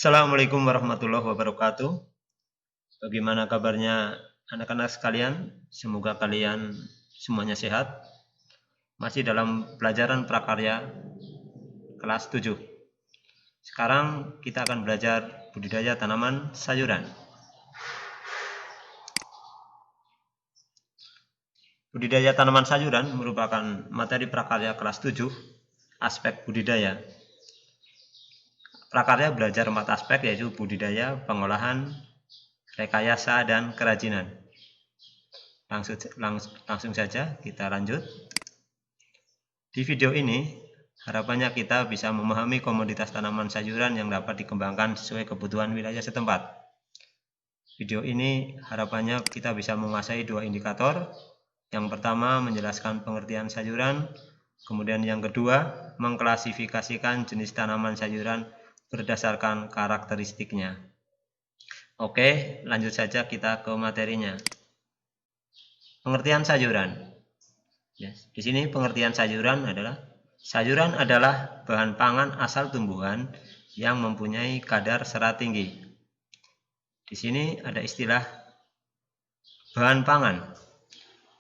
Assalamualaikum warahmatullahi wabarakatuh. Bagaimana kabarnya anak-anak sekalian? Semoga kalian semuanya sehat. Masih dalam pelajaran prakarya kelas 7. Sekarang kita akan belajar budidaya tanaman sayuran. Budidaya tanaman sayuran merupakan materi prakarya kelas 7, aspek budidaya. Prakarya belajar 4 aspek, yaitu budidaya, pengolahan, rekayasa, dan kerajinan. Langsung saja kita lanjut. Di video ini, harapannya kita bisa memahami komoditas tanaman sayuran yang dapat dikembangkan sesuai kebutuhan wilayah setempat. Video ini harapannya kita bisa menguasai 2 indikator. Yang pertama, menjelaskan pengertian sayuran. Kemudian yang kedua, mengklasifikasikan jenis tanaman sayuran berdasarkan karakteristiknya. Oke, lanjut saja kita ke materinya. Pengertian sayuran. Di sini pengertian sayuran adalah bahan pangan asal tumbuhan yang mempunyai kadar serat tinggi. Di sini ada istilah bahan pangan.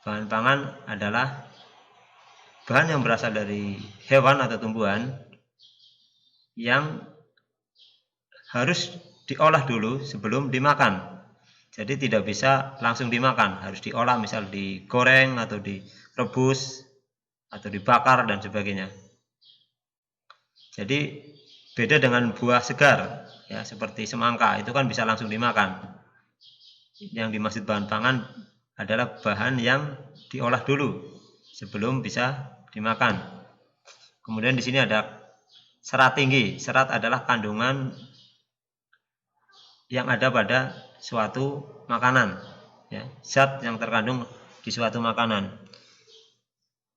Bahan pangan adalah bahan yang berasal dari hewan atau tumbuhan yang harus diolah dulu sebelum dimakan. Jadi tidak bisa langsung dimakan, harus diolah, misal digoreng atau direbus atau dibakar dan sebagainya. Jadi beda dengan buah segar, ya, seperti semangka, itu kan bisa langsung dimakan. Yang dimaksud bahan pangan adalah bahan yang diolah dulu sebelum bisa dimakan. Kemudian di sini ada serat tinggi. Serat adalah kandungan yang ada pada suatu makanan, ya, zat yang terkandung di suatu makanan.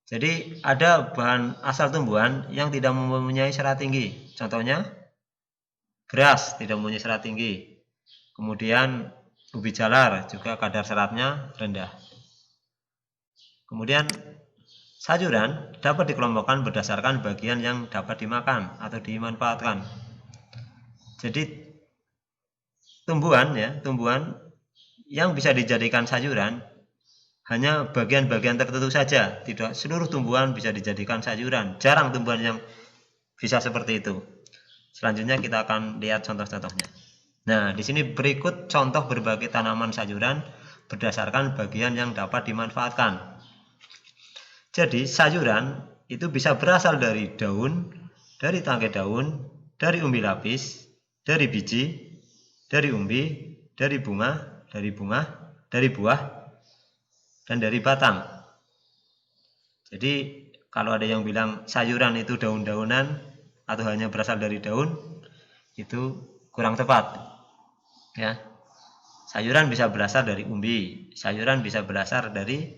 Jadi ada bahan asal tumbuhan yang tidak mempunyai serat tinggi. Contohnya beras tidak mempunyai serat tinggi. Kemudian ubi jalar juga kadar seratnya rendah. Kemudian sayuran dapat dikelompokkan berdasarkan bagian yang dapat dimakan atau dimanfaatkan. Jadi tumbuhan yang bisa dijadikan sayuran hanya bagian-bagian tertentu saja, tidak seluruh tumbuhan bisa dijadikan sayuran. Jarang tumbuhan yang bisa seperti itu. Selanjutnya kita akan lihat contoh-contohnya. Nah, di sini berikut contoh berbagai tanaman sayuran berdasarkan bagian yang dapat dimanfaatkan. Jadi sayuran itu bisa berasal dari daun, dari tangkai daun, dari umbi lapis, dari biji, dari umbi, dari bunga, dari buah, dan dari batang. Jadi kalau ada yang bilang sayuran itu daun-daunan atau hanya berasal dari daun, itu kurang tepat, ya. Sayuran bisa berasal dari umbi, sayuran bisa berasal dari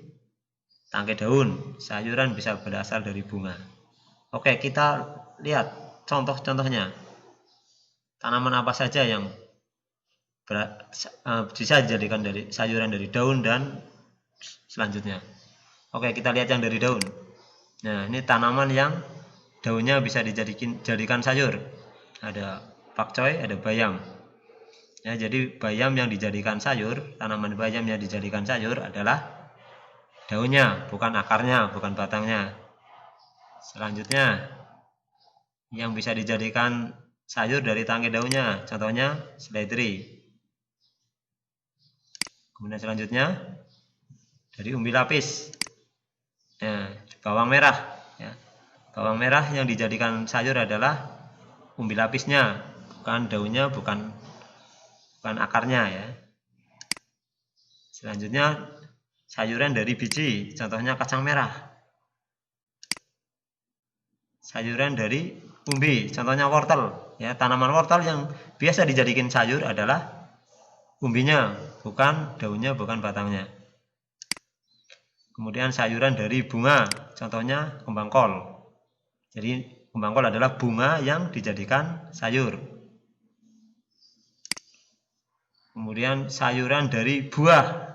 tangkai daun, sayuran bisa berasal dari bunga. Oke, kita lihat contoh-contohnya. Tanaman apa saja yang bisa dijadikan dari sayuran dari daun dan selanjutnya. Oke, kita lihat yang dari daun. Nah, ini tanaman yang daunnya bisa dijadikan sayur. Ada pakcoy, ada bayam. Ya, jadi bayam yang dijadikan sayur, tanaman bayam yang dijadikan sayur adalah daunnya, bukan akarnya, bukan batangnya. Selanjutnya, yang bisa dijadikan sayur dari tangkai daunnya, contohnya seledri. Kemudian selanjutnya dari umbi lapis, nah, bawang merah, ya. Bawang merah yang dijadikan sayur adalah umbi lapisnya, bukan daunnya, bukan akarnya, ya. Selanjutnya sayuran dari biji, contohnya kacang merah. Sayuran dari umbi, contohnya wortel, ya. Tanaman wortel yang biasa dijadikan sayur adalah umbinya, bukan daunnya, bukan batangnya. Kemudian sayuran dari bunga, contohnya kembang kol. Jadi kembang kol adalah bunga yang dijadikan sayur. Kemudian sayuran dari buah,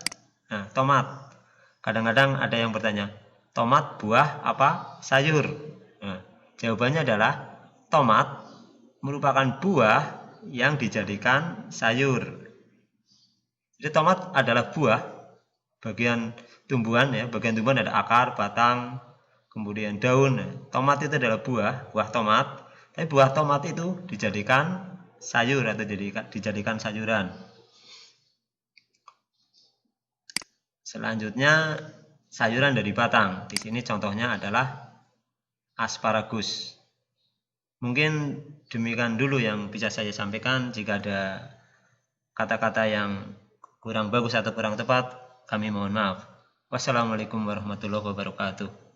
nah, tomat. Kadang-kadang ada yang bertanya, tomat buah apa sayur? Nah, jawabannya adalah tomat merupakan buah yang dijadikan sayur. Jadi tomat adalah buah, bagian tumbuhan ya, bagian tumbuhan ada akar, batang, kemudian daun. Tomat itu adalah buah tomat. Tapi buah tomat itu dijadikan sayur atau dijadikan sayuran. Selanjutnya sayuran dari batang. Di sini contohnya adalah asparagus. Mungkin demikian dulu yang bisa saya sampaikan. Jika ada kata-kata yang kurang bagus atau kurang tepat, kami mohon maaf. Wassalamualaikum warahmatullahi wabarakatuh.